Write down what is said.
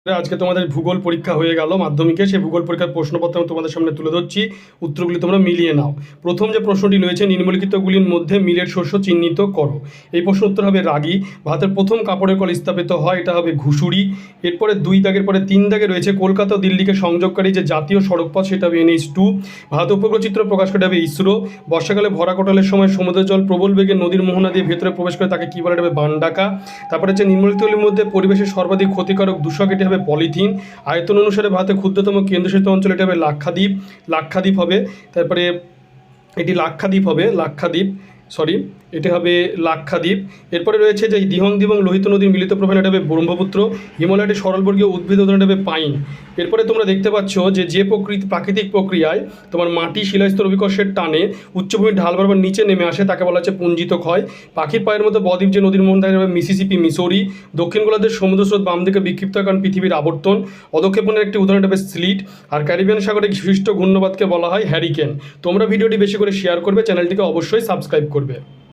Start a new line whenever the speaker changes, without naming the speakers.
আজকে তোমাদের ভূগোল পরীক্ষা হয়ে গেল মাধ্যমিকে। সেই ভূগোল পরীক্ষার প্রশ্নপত্র আমি তোমাদের সামনে তুলে ধরছি, উত্তরগুলি তোমরা মিলিয়ে নাও। প্রথম যে প্রশ্নটি রয়েছে, নিম্নলিখিতগুলির মধ্যে মিলের শস্য চিহ্নিত করো। এই প্রশ্ন উত্তর হবে রাগী। ভারতের প্রথম কাপড়ের কল স্থাপিত হয়, এটা হবে ঘুষুরি। এরপরে 2 দাগের পরে 3 দাগে রয়েছে কলকাতা ও দিল্লিকে সংযোগকারী যে জাতীয় সড়কপথ, সেটা হবে NH2। ভারত উপগ্রহ চিত্র প্রকাশ করে হবে ইসরো। বর্ষাকালে ভরা কোটালের সময় সমুদ্রের জল প্রবল বেগে নদীর মোহনা দিয়ে ভেতরে প্রবেশ করে, তাকে কী বলে, এটা হবে বানডাকা। তারপরে হচ্ছে নিম্নলিখিতগুলির মধ্যে পরিবেশের সর্বাধিক ক্ষতিকারক দূষক, এটি হবে পলিথিন। আয়তন অনুসারে ভারতের ক্ষুদ্রতম কেন্দ্রশাসিত অঞ্চল, এটা হবে লাক্ষাদ্বীপ। লাক্ষাদ্বীপ হবে। তারপরে এটি লাক্ষাদ্বীপ সরি, এটি হবে লাক্ষাদ্বীপ। এরপরে রয়েছে যে দিহং দিবং লোহিত নদীর মিলিত প্রবাহ, এটা হবে ব্রহ্মপুত্র। হিমালয়টি সরলবর্গীয় উদ্ভিদ উদাহরণ, এটা হবে পাইন। এরপরে তোমরা দেখতে পাচ্ছ যে প্রাকৃতিক প্রক্রিয়ায় তোমার মাটি শিলাস্তর অভিকর্ষের টানে উচ্চভূমির ঢাল বরাবর নিচে নেমে আসে, তাকে বলা হচ্ছে পুঞ্জিত ক্ষয়। পাখির পায়ের মতো বদ্বীপ যে নদীর মধ্যে, থাকে মিসিসিপি, মিসৌরি। দক্ষিণ গোলার্ধের সমুদ্র স্রোত বাম দিকে বিক্ষিপ্ত হয় কারণ পৃথিবীর আবর্তন। অধক্ষেপণের একটি উদাহরণ, হবে স্লিট। আর ক্যারিবিয়ান সাগরে সৃষ্ট ঘূর্ণবাদকে বলা হয় হ্যারিকেন। তোমরা ভিডিওটি বেশি করে শেয়ার করবে, চ্যানেলটিকে অবশ্যই সাবস্ক্রাইব করবে।